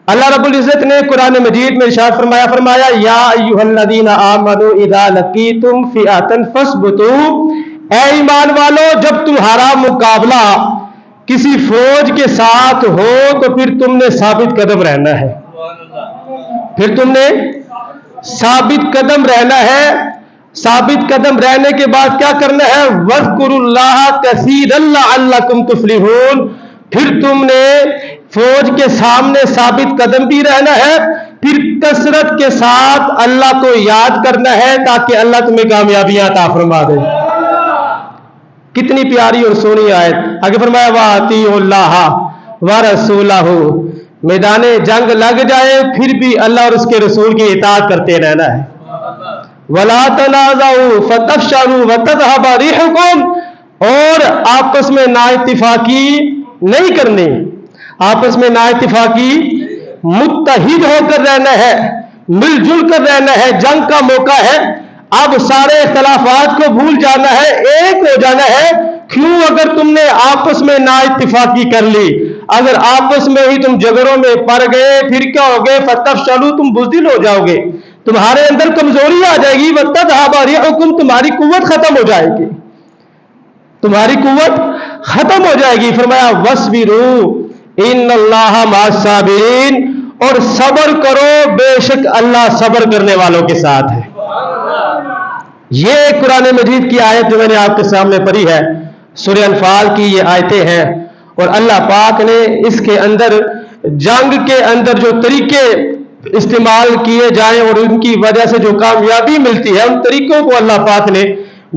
اللہ رب العزت نے قرآن مجید میں ارشاد فرمایا یا ایھا آمنو اذا لقیتم فئۃ فاثبتوا، اے ایمان والو جب تمہارا مقابلہ کسی فوج کے ساتھ ہو تو پھر تم نے ثابت قدم رہنا ہے، پھر تم نے ثابت قدم رہنا ہے۔ ثابت قدم رہنے کے بعد کیا کرنا ہے؟ وَاذْكُرُوا اللَّهَ كَثِيرًا لَعَلَّكُمْ تُفْلِحُونَ، پھر تم نے فوج کے سامنے ثابت قدم بھی رہنا ہے، پھر کثرت کے ساتھ اللہ کو یاد کرنا ہے تاکہ اللہ تمہیں کامیابیاں عطا فرما دے۔ کتنی پیاری اور سونی آیت۔ آگے فرمایا وَأَطِیعُوا اللَّهَ وَرَسُولَهُ، میدان جنگ لگ جائے پھر بھی اللہ اور اس کے رسول کی اطاعت کرتے رہنا ہے۔ وَلَا تَنَازَعُوا فَتَفْشَلُوا وَتَذْهَبَ رِيحُكُمْ، اور آپس میں نا اتفاقی نہیں کرنی، آپس میں نا اتفاقی، متحد ہو کر رہنا ہے، مل جل کر رہنا ہے۔ جنگ کا موقع ہے، اب سارے اختلافات کو بھول جانا ہے، ایک ہو جانا ہے۔ کیوں؟ اگر تم نے آپس میں نا اتفاقی کر لی، اگر آپس میں ہی تم جھگڑوں میں پڑ گئے، پھر کیا ہوگے؟ فَتَفْشَلُوا، تم بزدل ہو جاؤ گے، تمہارے اندر کمزوری آ جائے گی، وَتَذْهَبَ رِيحُكُمْ، تمہاری قوت ختم ہو جائے گی، تمہاری قوت ختم ہو جائے گی۔ فرمایا وَاصْبِرُوا إِنَّ اللَّهَ مَعَ الصَّابِرِينَ، اور صبر کرو، بے شک اللہ صبر کرنے والوں کے ساتھ ہے۔ یہ قرآن مجید کی آیت جو میں نے آپ کے سامنے پڑھی ہے، سورہ انفال کی یہ آیتیں ہیں، اور اللہ پاک نے اس کے اندر جنگ کے اندر جو طریقے استعمال کیے جائیں اور ان کی وجہ سے جو کامیابی ملتی ہے، ان طریقوں کو اللہ پاک نے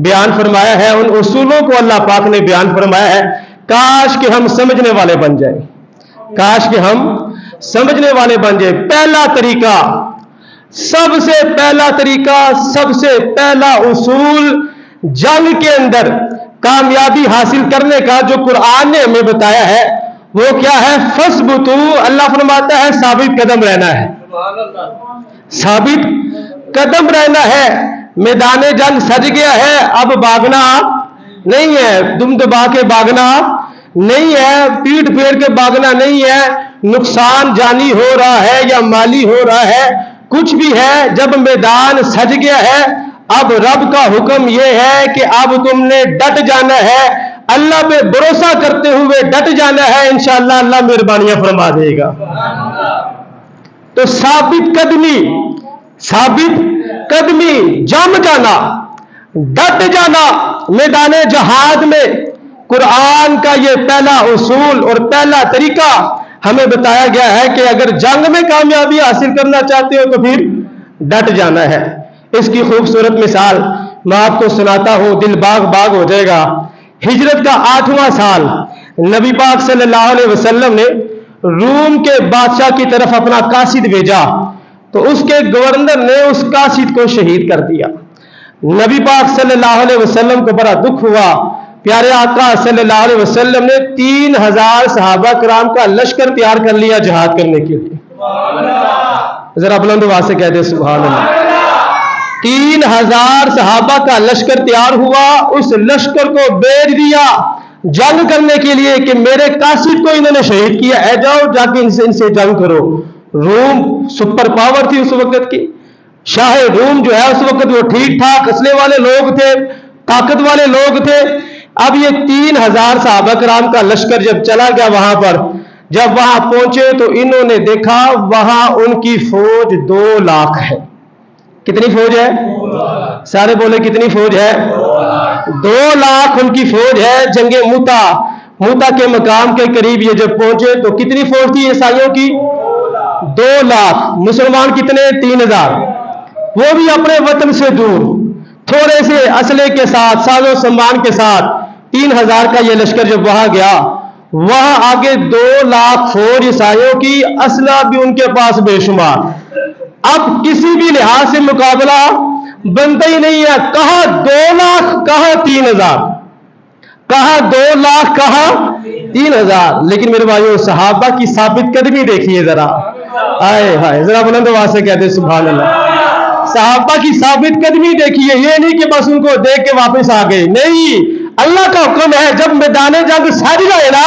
بیان فرمایا ہے، ان اصولوں کو اللہ پاک نے بیان فرمایا ہے۔ کاش کہ ہم سمجھنے والے بن جائیں، کاش کہ ہم سمجھنے والے بن جائیں۔ پہلا طریقہ، سب سے پہلا طریقہ، سب سے پہلا اصول جنگ کے اندر کامیابی حاصل کرنے کا جو قرآن نے ہمیں بتایا ہے وہ کیا ہے؟ فَاثْبُتُوا، اللہ فرماتا ہے ثابت قدم رہنا ہے، ثابت قدم رہنا ہے۔ میدان جنگ سج گیا ہے، اب بھاگنا نہیں ہے، دم دبا کے بھاگنا نہیں ہے، پیٹ پھیر کے بھاگنا نہیں ہے، نقصان جانی ہو رہا ہے یا مالی ہو رہا ہے، کچھ بھی ہے، جب میدان سج گیا ہے اب رب کا حکم یہ ہے کہ اب تم نے ڈٹ جانا ہے، اللہ پہ بھروسہ کرتے ہوئے ڈٹ جانا ہے، انشاءاللہ اللہ مہربانیاں فرما دے گا۔ تو ثابت قدمی، ثابت قدمی، جم جانا، ڈٹ جانا میدان جہاد میں، قرآن کا یہ پہلا اصول اور پہلا طریقہ ہمیں بتایا گیا ہے کہ اگر جنگ میں کامیابی حاصل کرنا چاہتے ہو تو پھر ڈٹ جانا ہے۔ اس کی خوبصورت مثال میں آپ کو سناتا ہوں، دل باغ باغ ہو جائے گا۔ ہجرت کا 8واں سال نبی پاک صلی اللہ علیہ وسلم نے روم کے بادشاہ کی طرف اپنا قاصد بھیجا، تو اس کے گورنر نے اس قاصد کو شہید کر دیا۔ نبی پاک صلی اللہ علیہ وسلم کو بڑا دکھ ہوا۔ پیارے آقا صلی اللہ علیہ وسلم نے 3000 صحابہ کرام کا لشکر تیار کر لیا جہاد کرنے کے لیے۔ ذرا بلند آواز سے کہہ دے سبحان اللہ۔ 3000 صحابہ کا لشکر تیار ہوا، اس لشکر کو بھیج دیا جنگ کرنے کے لیے کہ میرے قاصد کو انہوں نے شہید کیا ہے، جاؤ جا کے ان سے جنگ کرو۔ روم سپر پاور تھی اس وقت کی، شاہ روم جو ہے اس وقت وہ ٹھیک ٹھاک اسلحے والے لوگ تھے، طاقت والے لوگ تھے۔ اب یہ 3000 صحابہ کرام کا لشکر جب چلا گیا وہاں پر، جب وہاں پہنچے تو انہوں نے دیکھا وہاں ان کی فوج 2 لاکھ ہے۔ کتنی فوج ہے؟ سارے بولے کتنی فوج ہے؟ 2 لاکھ ان کی فوج ہے۔ جنگ موتا کے مقام کے قریب یہ جب پہنچے تو کتنی فوج تھی عیسائیوں کی؟ 2 لاکھ۔ مسلمان کتنے؟ 3000، وہ بھی اپنے وطن سے دور، تھوڑے سے اسلحے کے ساتھ، ساز و سامان کے ساتھ 3000 کا یہ لشکر جب وہاں گیا، وہاں آگے 2 لاکھ فوج عیسائیوں کی، اسلحہ بھی ان کے پاس بے شمار۔ اب کسی بھی لحاظ سے مقابلہ بنتا ہی نہیں ہے، کہاں 2 لاکھ کہاں 3000، کہاں 2 لاکھ کہاں 3000۔ لیکن میرے بھائیو صحابہ کی ثابت قدمی دیکھیے ذرا، آئے ہائے، ذرا بلند آواز سے کہتے سبحان اللہ۔ صحابہ کی ثابت قدمی دیکھیے، یہ نہیں کہ بس ان کو دیکھ کے واپس آ گئے، نہیں، اللہ کا حکم ہے جب میدان جنگ سج گئے نا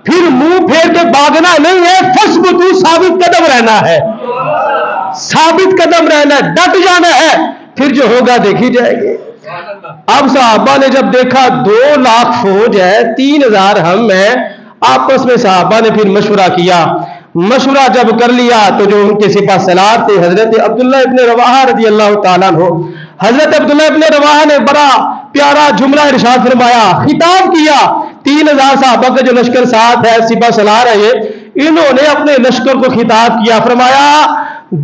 پھر منہ پھیر کے بھاگنا نہیں ہے، فثبتوا ثابت قدم رہنا ہے، ثابت قدم رہنا ہے، ڈٹ جانا ہے، پھر جو ہوگا دیکھی جائے گی۔ اب صحابہ نے جب دیکھا 2 لاکھ فوج ہے، 3000 ہم ہیں، آپس میں صحابہ نے پھر مشورہ کیا۔ مشورہ جب کر لیا تو جو ان کے سپہ سالار تھے حضرت عبداللہ ابن رواحہ رضی اللہ تعالیٰ عنہ، حضرت عبداللہ ابن رواحہ نے بڑا پیارا جملہ ارشاد فرمایا، خطاب کیا 3000 صحابہ کا جو لشکر ساتھ ہے، سپہ سالار ہے یہ، انہوں نے اپنے لشکر کو خطاب کیا، فرمایا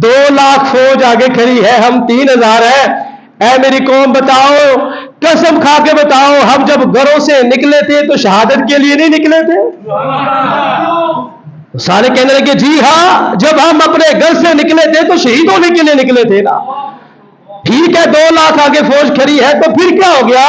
2 لاکھ فوج آگے کھڑی ہے، ہم 3000 ہیں، اے میری قوم بتاؤ، قسم کھا کے بتاؤ، ہم جب گھروں سے نکلے تھے تو شہادت کے لیے نہیں نکلے تھے؟ سارے کہنے لگے جی ہاں، جب ہم اپنے گھر سے نکلے تھے تو شہید ہونے کے لیے نکلے تھے نا۔ ٹھیک ہے 2 لاکھ آگے فوج کھڑی ہے تو پھر کیا ہو گیا،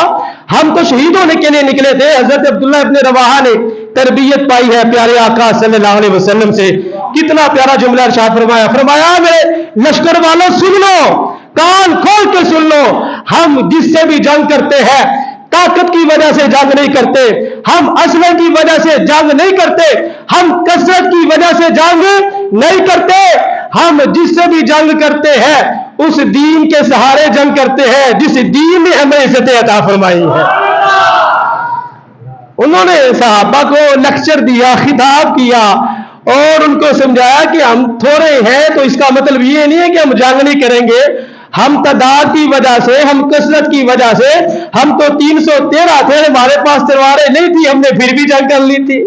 ہم تو شہید ہونے کے لیے نکلے تھے۔ حضرت عبداللہ ابن رواحہ نے تربیت پائی ہے پیارے آقا صلی اللہ علیہ وسلم سے، کتنا پیارا جملہ ارشاد فرمایا، فرمایا میرے لشکر والوں سن لو، کان کھول کے سن لو، ہم جس سے بھی جنگ کرتے ہیں طاقت کی وجہ سے جنگ نہیں کرتے، ہم اسلحے کی وجہ سے جنگ نہیں کرتے، ہم کثرت کی وجہ سے جنگ نہیں کرتے، ہم جس سے بھی جنگ کرتے ہیں اس دین کے سہارے جنگ کرتے ہیں جس دین نے ہمیں عزت عطا فرمائی ہے۔ انہوں نے صحابہ کو لیکچر دیا، خطاب کیا اور ان کو سمجھایا کہ ہم تھوڑے ہیں تو اس کا مطلب یہ نہیں ہے کہ ہم جنگ نہیں کریں گے، ہم تعداد کی وجہ سے، ہم کثرت کی وجہ سے، ہم تو 313 تھے، ہمارے پاس تلواریں نہیں تھی، ہم نے پھر بھی جنگ کر لی تھی،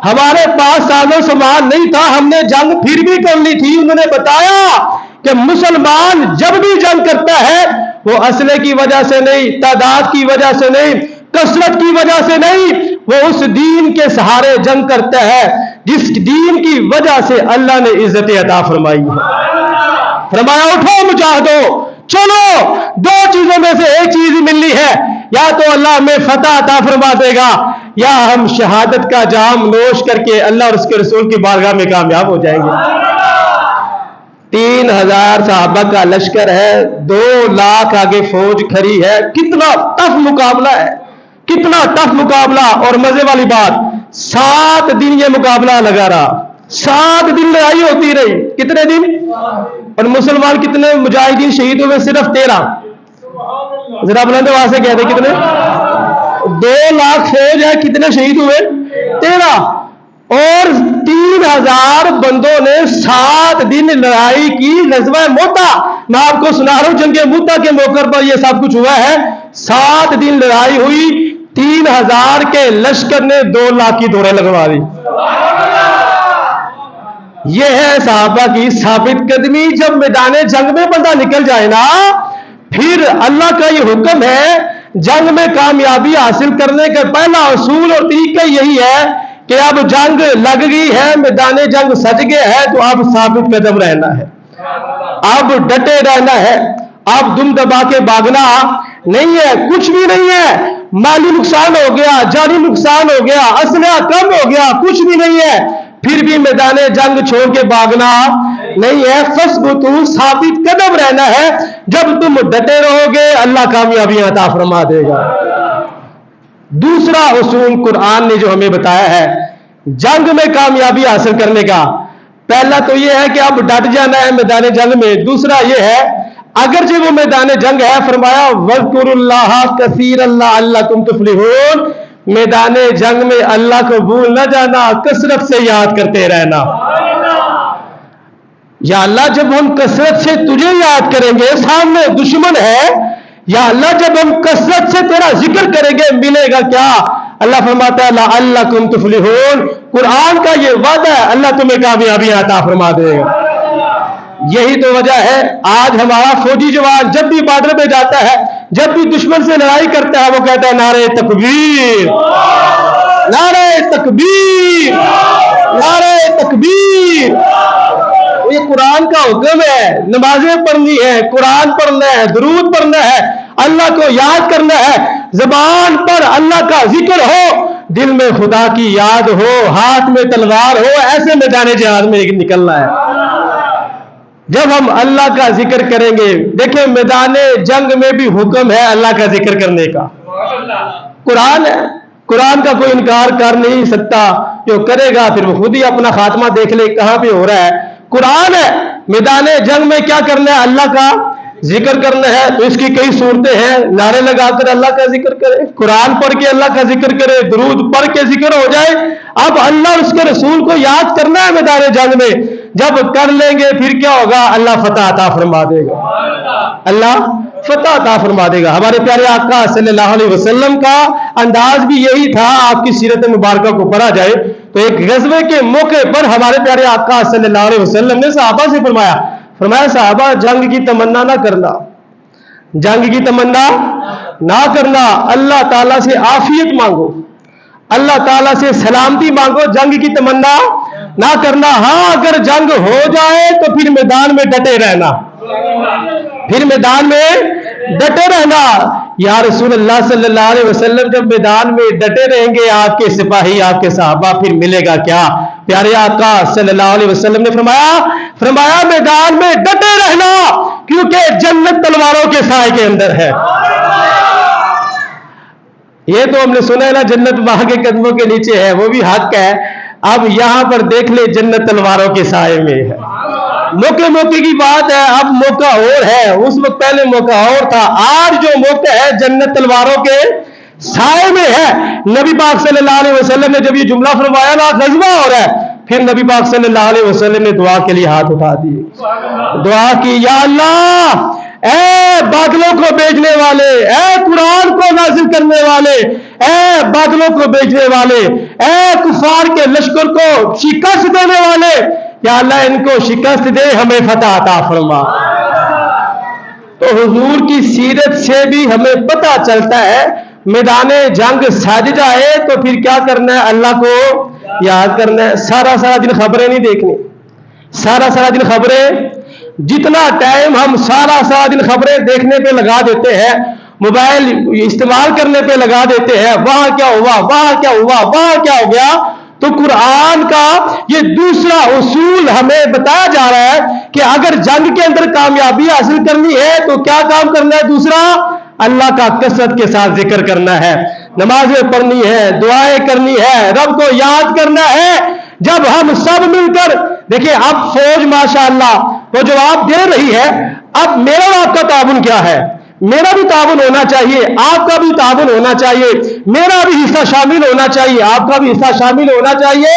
ہمارے پاس ساز و سامان نہیں تھا، ہم نے جنگ پھر بھی کر لی تھی۔ انہوں نے بتایا کہ مسلمان جب بھی جنگ کرتا ہے وہ اسلحے کی وجہ سے نہیں، تعداد کی وجہ سے نہیں، کثرت کی وجہ سے نہیں، وہ اس دین کے سہارے جنگ کرتا ہے جس دین کی وجہ سے اللہ نے عزت عطا فرمائی ہے۔ فرمایا اٹھو مجاہدو، چلو 2 چیزوں میں سے ایک چیز ہی ملنی ہے، یا تو اللہ ہمیں فتح عطا فرما دے گا یا ہم شہادت کا جام نوش کر کے اللہ اور اس کے رسول کی بارگاہ میں کامیاب ہو جائیں گے۔ 3000 صحابہ کا لشکر ہے، 2 لاکھ آگے فوج کھڑی ہے، کتنا ٹف مقابلہ ہے، کتنا ٹف مقابلہ۔ اور مزے والی بات 7 دن یہ مقابلہ لگا رہا، 7 دن لڑائی ہوتی رہی، کتنے دن؟ اور مسلمان کتنے مجاہدین شہید ہوئے؟ صرف 13۔ ذرا بلند آواز سے کہتے کتنے؟ 2 لاکھ فوج ہے، کتنے شہید ہوئے؟ 13۔ اور 3000 بندوں نے 7 دن لڑائی کی، غزوہ موتا، میں آپ کو سنا رہا ہوں، جنگ موتا کے موقع پر یہ سب کچھ ہوا ہے۔ 7 دن لڑائی ہوئی، 3000 کے لشکر نے 2 لاکھ کی دوڑیں لگوا دی۔ یہ ہے صحابہ کی ثابت قدمی۔ جب میدان جنگ میں بندہ نکل جائے نا، پھر اللہ کا یہ حکم ہے، جنگ میں کامیابی حاصل کرنے کا پہلا اصول اور طریقہ یہی ہے کہ اب جنگ لگ گئی ہے، میدان جنگ سج گیا ہے تو اب ثابت قدم رہنا ہے، اب ڈٹے رہنا ہے، اب دم دبا کے بھاگنا نہیں ہے، کچھ بھی نہیں ہے۔ مالی نقصان ہو گیا، جانی نقصان ہو گیا، اسلحہ کم ہو گیا، کچھ بھی نہیں ہے، پھر بھی میدان جنگ چھوڑ کے بھاگنا نہیں ہے، فثبتوا ثابت قدم رہنا ہے۔ جب تم ڈٹے رہو گے اللہ کامیابیاں عطا فرما دے گا۔ دوسرا اصول قرآن نے جو ہمیں بتایا ہے جنگ میں کامیابی حاصل کرنے کا، پہلا تو یہ ہے کہ اب ڈٹ جانا ہے میدان جنگ میں۔ دوسرا یہ ہے اگرچہ وہ میدان جنگ ہے، فرمایا وَاذْكُرُوا اللَّهَ كَثِيرًا لَعَلَّكُمْ تُفْلِحُونَ، میدان جنگ میں اللہ کو بھول نہ جانا، کثرت سے یاد کرتے رہنا۔ یا اللہ جب ہم کثرت سے تجھے یاد کریں گے، سامنے دشمن ہے، یا اللہ جب ہم کثرت سے تیرا ذکر کریں گے ملے گا کیا؟ اللہ فرماتا ہے لَعَلَّكُمْ تُفْلِحُونَ، قرآن کا یہ وعدہ ہے اللہ تمہیں کامیابی عطا فرما دے گا۔ یہی تو وجہ ہے آج ہمارا فوجی جوان جب بھی بارڈر پہ جاتا ہے، جب بھی دشمن سے لڑائی کرتا ہے، وہ کہتا ہے نعرہ تکبیر، نعرہ تکبیر، نعرہ تکبیر۔ یہ قرآن کا حکم ہے، نمازیں پڑھنی ہے، قرآن پڑھنا ہے، درود پڑھنا ہے، اللہ کو یاد کرنا ہے، زبان پر اللہ کا ذکر ہو، دل میں خدا کی یاد ہو، ہاتھ میں تلوار ہو، ایسے میدان جہاد میں نکلنا ہے۔ جب ہم اللہ کا ذکر کریں گے، دیکھیں میدان جنگ میں بھی حکم ہے اللہ کا ذکر کرنے کا، قرآن ہے قرآن کا کوئی انکار کر نہیں سکتا، جو کرے گا پھر وہ خود ہی اپنا خاتمہ دیکھ لے کہاں پہ ہو رہا ہے۔ قرآن ہے، میدان جنگ میں کیا کرنا ہے؟ اللہ کا ذکر کرنا ہے، تو اس کی کئی صورتیں ہیں، نعرے لگا کر اللہ کا ذکر کرے، قرآن پڑھ کے اللہ کا ذکر کرے، درود پڑھ کے ذکر ہو جائے۔ اب اللہ اور اس کے رسول کو یاد کرنا ہے میدان جنگ میں، جب کر لیں گے پھر کیا ہوگا؟ اللہ فتح عطا فرما دے گا، اللہ فتح عطا فرما دے گا۔ ہمارے پیارے آقا صلی اللہ علیہ وسلم کا انداز بھی یہی تھا، آپ کی سیرت مبارکہ کو پڑھا جائے تو ایک غزوے کے موقع پر ہمارے پیارے آقا صلی اللہ علیہ وسلم نے صحابہ سے فرمایا صحابہ جنگ کی تمنا نہ کرنا، جنگ کی تمنا نہ کرنا، اللہ تعالیٰ سے عافیت مانگو، اللہ تعالیٰ سے سلامتی مانگو، جنگ کی تمنا نہ کرنا۔ ہاں اگر جنگ ہو جائے تو پھر میدان میں ڈٹے رہنا، پھر میدان میں ڈٹے رہنا۔ یا رسول اللہ صلی اللہ علیہ وسلم جب میدان میں ڈٹے رہیں گے آپ کے سپاہی، آپ کے صحابہ، پھر ملے گا کیا؟ پیارے آقا صلی اللہ علیہ وسلم نے فرمایا میدان میں ڈٹے رہنا، کیونکہ جنت تلواروں کے سائے کے اندر ہے۔ یہ تو ہم نے سنا ہے نا، جنت ماں کے قدموں کے نیچے ہے، وہ بھی حق ہے۔ اب یہاں پر دیکھ لے جنت تلواروں کے سائے میں ہے۔ موقع کی بات ہے، اب موقع اور ہے، اس وقت پہلے موقع اور تھا، آج جو موقع ہے جنت تلواروں کے سائے میں ہے۔ نبی پاک صلی اللہ علیہ وسلم نے جب یہ جملہ فرمایا نا، غزوہ ہو رہا ہے، پھر نبی پاک صلی اللہ علیہ وسلم نے دعا کے لیے ہاتھ اٹھا دیے، دعا کی، یا اللہ اے بادلوں کو بھیجنے والے، اے قرآن کو نازل کرنے والے، اے بادلوں کو بھیجنے والے، اے کفار کے لشکر کو شکست دینے والے، یا اللہ ان کو شکست دے، ہمیں فتح عطا فرما۔ تو حضور کی سیرت سے بھی ہمیں پتہ چلتا ہے میدان جنگ سج جائے تو پھر کیا کرنا ہے؟ اللہ کو یاد کرنا ہے۔ سارا دن خبریں نہیں دیکھنی، سارا دن خبریں، جتنا ٹائم ہم سارا دن خبریں دیکھنے پہ لگا دیتے ہیں، موبائل استعمال کرنے پہ لگا دیتے ہیں، وہاں کیا ہوا، وہاں کیا ہوا، وہاں کیا ہو گیا، تو قرآن کا یہ دوسرا اصول ہمیں بتایا جا رہا ہے کہ اگر جنگ کے اندر کامیابی حاصل کرنی ہے تو کیا کام کرنا ہے؟ دوسرا، اللہ کا کثرت کے ساتھ ذکر کرنا ہے، نمازیں پڑھنی ہے، دعائیں کرنی ہے، رب کو یاد کرنا ہے۔ جب ہم سب مل کر دیکھیں، اب فوج ماشاءاللہ وہ جواب دے رہی ہے، اب میرا اور آپ کا تعاون کیا ہے؟ میرا بھی تعاون ہونا چاہیے، آپ کا بھی تعاون ہونا چاہیے، میرا بھی حصہ شامل ہونا چاہیے، آپ کا بھی حصہ شامل ہونا چاہیے۔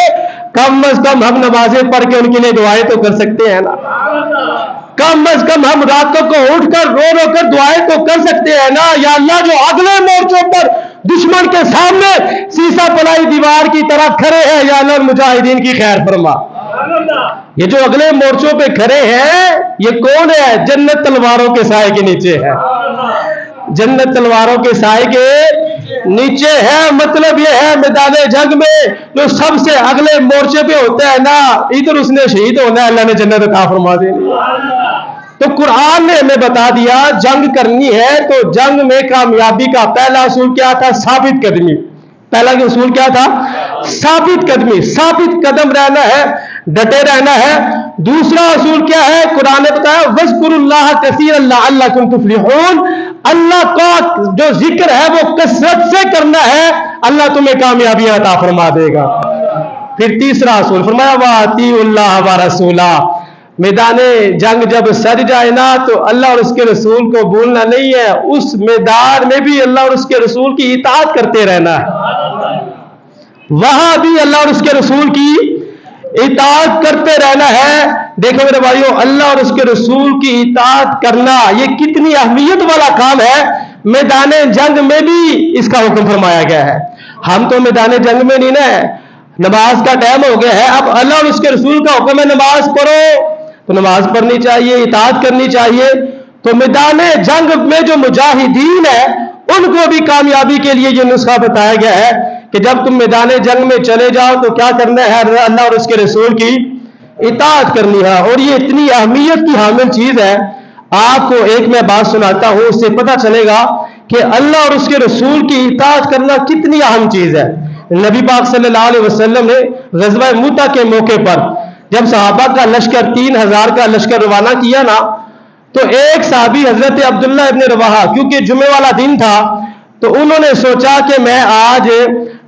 کم از کم ہم نمازیں پڑھ کے ان کے لیے دعائیں تو کر سکتے ہیں نا، کم از کم ہم راتوں کو اٹھ کر رو کر دعائیں تو کر سکتے ہیں نا۔ یا اللہ جو اگلے مورچوں پر دشمن کے سامنے سیسا پلائی دیوار کی طرح کھڑے ہیں، یا اللہ مجاہدین کی خیر فرما۔ یہ جو اگلے مورچوں پہ کھڑے ہیں یہ کون ہے؟ جنت تلواروں کے سائے کے نیچے ہے، جنت تلواروں کے سائے کے نیچے ہے۔ مطلب یہ ہے میدان جنگ میں جو سب سے اگلے مورچے پہ ہوتا ہے نا، ادھر اس نے شہید ہونا ہے، اللہ نے جنت عطا فرما دینی۔ تو قرآن نے ہمیں بتا دیا جنگ کرنی ہے تو جنگ میں کامیابی کا پہلا اصول کیا تھا؟ ثابت قدمی۔ پہلا اصول کیا تھا؟ ثابت قدمی، ثابت قدم رہنا ہے، ڈٹے رہنا ہے۔ دوسرا اصول کیا ہے؟ قرآن نے بتایا وَاذْكُرُوا اللَّهَ كَثِيرًا لَعَلَّكُمْ تُفْلِحُونَ، اللہ کا جو ذکر ہے وہ کثرت سے کرنا ہے، اللہ تمہیں کامیابی عطا فرما دے گا۔ پھر تیسرا اصول فرمایا وَأَطِيعُوا اللَّهَ وَرَسُولَهُ، میدان جنگ جب سج جائے نا تو اللہ اور اس کے رسول کو بھولنا نہیں ہے، اس میدان میں بھی اللہ اور اس کے رسول کی اطاعت کرتے رہنا ہے، وہاں بھی اللہ اور اس کے رسول کی اطاعت کرتے رہنا ہے۔ دیکھو میرے بھائیو، اللہ اور اس کے رسول کی اطاعت کرنا یہ کتنی اہمیت والا کام ہے، میدان جنگ میں بھی اس کا حکم فرمایا گیا ہے۔ ہم تو میدان جنگ میں نہیں نا، نماز کا ٹائم ہو گیا ہے، اب اللہ اور اس کے رسول کا حکم ہے نماز پڑھو تو نماز پڑھنی چاہیے، اطاعت کرنی چاہیے۔ تو میدان جنگ میں جو مجاہدین ہیں ان کو بھی کامیابی کے لیے یہ نسخہ بتایا گیا ہے کہ جب تم میدان جنگ میں چلے جاؤ تو کیا کرنا ہے؟ اللہ اور اس کے رسول کی اطاعت کرنی ہے۔ اور یہ اتنی اہمیت کی حامل چیز ہے، آپ کو ایک میں بات سناتا ہوں، اس سے پتہ چلے گا کہ اللہ اور اس کے رسول کی اطاعت کرنا کتنی اہم چیز ہے۔ نبی پاک صلی اللہ علیہ وسلم نے غزوہ موتا کے موقع پر جب صحابہ کا لشکر 3000 کا لشکر روانہ کیا نا، تو ایک صحابی حضرت عبداللہ ابن رواحہ، کیونکہ جمعے والا دن تھا تو انہوں نے سوچا کہ میں آج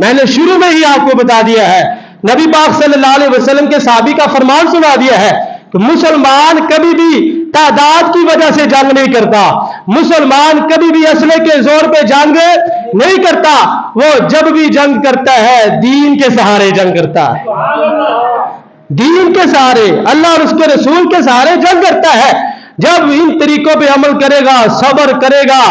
میں نے شروع میں ہی آپ کو بتا دیا ہے، نبی پاک صلی اللہ علیہ وسلم کے صحابی کا فرمان سنا دیا ہے کہ مسلمان کبھی بھی تعداد کی وجہ سے جنگ نہیں کرتا، مسلمان کبھی بھی اسلحے کے زور پہ جنگ نہیں کرتا، وہ جب بھی جنگ کرتا ہے دین کے سہارے جنگ کرتا ہے، دین کے سہارے، اللہ اور اس کے رسول کے سہارے جنگ کرتا ہے۔ جب ان طریقوں پہ عمل کرے گا، صبر کرے گا،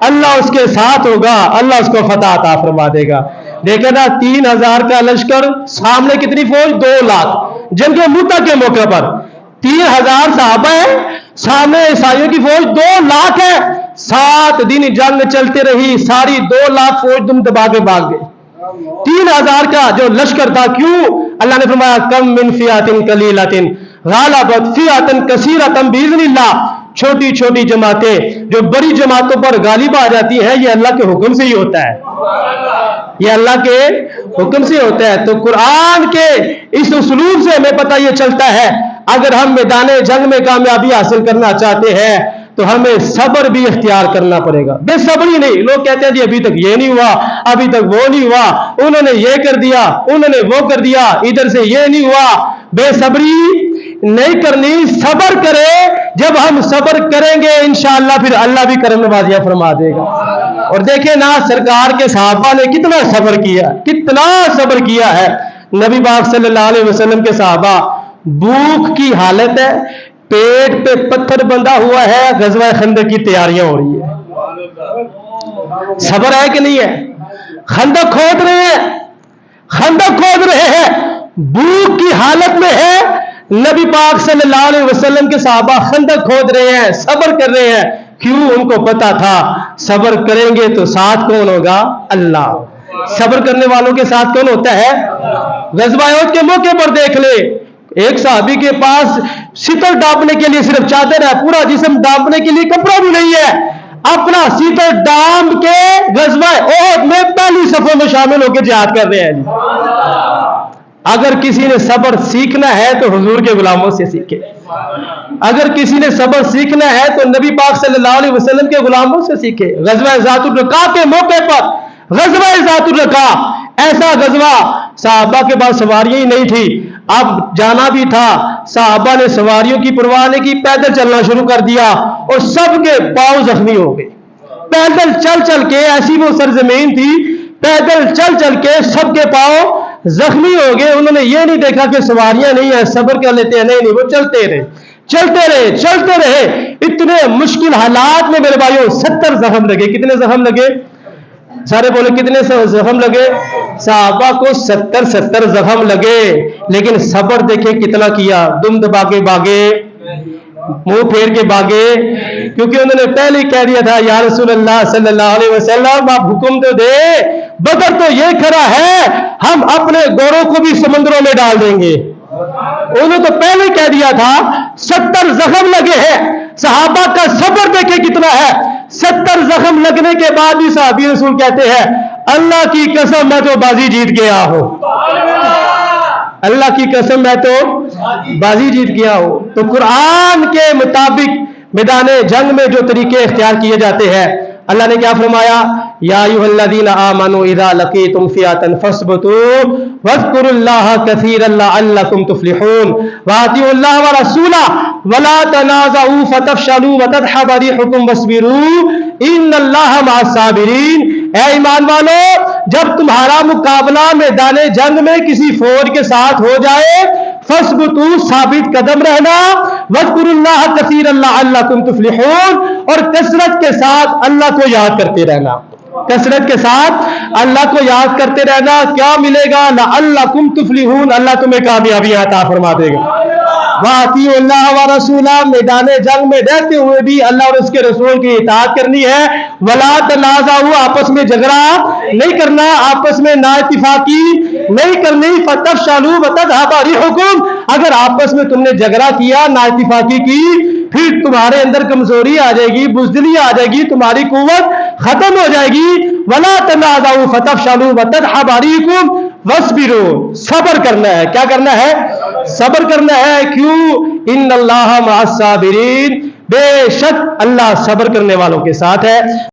اللہ اس کے ساتھ ہوگا، اللہ اس کو فتح عطا فرما دے گا۔ دیکھیں نا 3000 کا لشکر، سامنے کتنی فوج؟ 2 لاکھ۔ جنگ موتا کے موقع پر 3000 صحابہ ہیں، سامنے عیسائیوں کی فوج 2 لاکھ ہے۔ 7 دن جنگ چلتے رہی، ساری 2 لاکھ فوج دم دبا کے بھاگ گئی۔ 3000 کا جو لشکر تھا، کیوں؟ اللہ نے فرمایا کم من فئۃ قلیلۃ غلبت فئۃ کثیرۃ باذن اللہ۔ چھوٹی چھوٹی جماعتیں جو بڑی جماعتوں پر غالب آ جاتی ہیں، یہ اللہ کے حکم سے ہی ہوتا ہے، یہ اللہ کے حکم سے ہوتا ہے۔ تو قرآن کے اس اسلوب سے ہمیں پتہ یہ چلتا ہے، اگر ہم میدان جنگ میں کامیابی حاصل کرنا چاہتے ہیں تو ہمیں صبر بھی اختیار کرنا پڑے گا، بے صبری نہیں۔ لوگ کہتے ہیں جی ابھی تک یہ نہیں ہوا، ابھی تک وہ نہیں ہوا، انہوں نے یہ کر دیا، انہوں نے وہ کر دیا، ادھر سے یہ نہیں ہوا۔ بے صبری نہیں کرنی، صبر کرے۔ جب ہم صبر کریں گے انشاءاللہ پھر اللہ بھی کرم نوازیاں فرما دے گا۔ اور دیکھیں نا سرکار کے صحابہ نے کتنا صبر کیا، کتنا صبر کیا ہے۔ نبی پاک صلی اللہ علیہ وسلم کے صحابہ، بھوک کی حالت ہے، پیٹ پہ پتھر بندھا ہوا ہے، غزوہ خندق کی تیاریاں ہو رہی ہے۔ صبر ہے کہ نہیں ہے؟ خندق کھود رہے ہیں، خندق کھود رہے ہیں، بھوک کی حالت میں ہے۔ نبی پاک صلی اللہ علیہ وسلم کے صحابہ خندق کھود رہے ہیں، صبر کر رہے ہیں۔ کیوں؟ ان کو پتا تھا صبر کریں گے تو ساتھ کون ہوگا؟ اللہ۔ صبر کرنے والوں کے ساتھ کون ہوتا ہے؟ غزوہ احد کے موقع پر دیکھ لے، ایک صحابی کے پاس ستر ڈانپنے کے لیے صرف چادر ہے، پورا جسم ڈانپنے کے لیے کپڑا بھی نہیں ہے، اپنا ستر ڈانپ کے غزوہ احد میں پہلی صفوں میں شامل ہو کے جہاد کر رہے ہیں۔ اگر کسی نے صبر سیکھنا ہے تو حضور کے غلاموں سے سیکھے، اگر کسی نے صبر سیکھنا ہے تو نبی پاک صلی اللہ علیہ وسلم کے غلاموں سے سیکھے۔ غزوہ ذات الرقاع کے موقع پر، غزوہ ذات الرقاع ایسا غزوہ، صحابہ کے پاس سواریاں ہی نہیں تھی، اب جانا بھی تھا، صحابہ نے سواریوں کی پرواہ نہیں کی، پیدل چلنا شروع کر دیا اور سب کے پاؤں زخمی ہو گئے۔ پیدل چل چل کے، ایسی وہ سرزمین تھی، پیدل چل چل کے سب کے پاؤں زخمی ہو گئے۔ انہوں نے یہ نہیں دیکھا کہ سواریاں نہیں ہیں، صبر کر لیتے ہیں، نہیں، وہ چلتے رہے، چلتے رہے، چلتے رہے۔ اتنے مشکل حالات میں میرے بھائیوں 70 زخم لگے۔ کتنے زخم لگے؟ سارے بولے کتنے زخم لگے؟ صحابہ کو 70 زخم لگے، لیکن صبر دیکھیں کتنا کیا، دم دبا کے بھاگے، منہ پھیر کے بھاگے، کیونکہ انہوں نے پہلے ہی کہہ دیا تھا یا رسول اللہ صلی اللہ علیہ وسلم آپ حکم تو دے، بدر تو یہ کھڑا ہے، ہم اپنے گوروں کو بھی سمندروں میں ڈال دیں گے۔ انہوں نے تو پہلے ہی کہہ دیا تھا، 70 زخم لگے ہیں۔ صحابہ کا صبر دیکھیں کتنا ہے، 70 زخم لگنے کے بعد بھی صحابی رسول کہتے ہیں اللہ کی قسم میں تو بازی جیت گیا ہوں، اللہ کی قسم میں تو بازی جیت گیا ہوں۔ تو قرآن کے مطابق میدان جنگ میں جو طریقے اختیار کیے جاتے ہیں، اللہ نے کیا فرمایا؟ یا ایھا الذین آمنوا اذا لقیتم فئۃ فاثبتوا واذکروا اللہ کثیرا لعلکم تفلحون واطیعوا اللہ ورسولہ ولا تنازعوا فتفشلوا وتذھب ريحكم واصبروا ان اللہ مع الصابرین۔ اے ایمان والو، جب تمہارا مقابلہ میدان جنگ میں کسی فوج کے ساتھ ہو جائے، فَاثْبُتُوا ثابت قدم رہنا، وَاذْكُرُوا اللَّهَ كَثِيرًا لَعَلَّكُمْ تُفْلِحُونَ، اور کثرت کے ساتھ اللہ کو یاد کرتے رہنا، کثرت کے ساتھ اللہ کو یاد کرتے رہنا۔ کیا ملے گا؟ لَعَلَّكُمْ تُفْلِحُونَ، اللہ تمہیں کامیابی عطا فرما دے گا۔ وَاطِیعُوا اللَّهَ وَرَسُولَهُ، میدان جنگ میں رہتے ہوئے بھی اللہ اور اس کے رسول کی اطاعت کرنی ہے۔ وَلَا تَنَازَعُوا، آپس میں جھگڑا نہیں کرنا، آپس میں نا اتفاقی نہیں کرنی۔ فَتَفْشَلُوا وَتَذْهَبَ رِيحُكُمْ، اگر آپس میں تم نے جھگڑا کیا، نا اتفاقی کی، پھر تمہارے اندر کمزوری آ جائے گی، بزدلی آ جائے گی، تمہاری قوت ختم ہو جائے گی۔ وَلَا تَنَازَعُوا فَتَفْشَلُوا وَتَذْهَبَ رِيحُكُمْ وَاصْبِرُوا، صبر کرنا ہے۔ کیا کرنا ہے؟ صبر کرنا ہے۔ کیوں؟ ان اللہ مع الصابرین، بے شک اللہ صبر کرنے والوں کے ساتھ ہے۔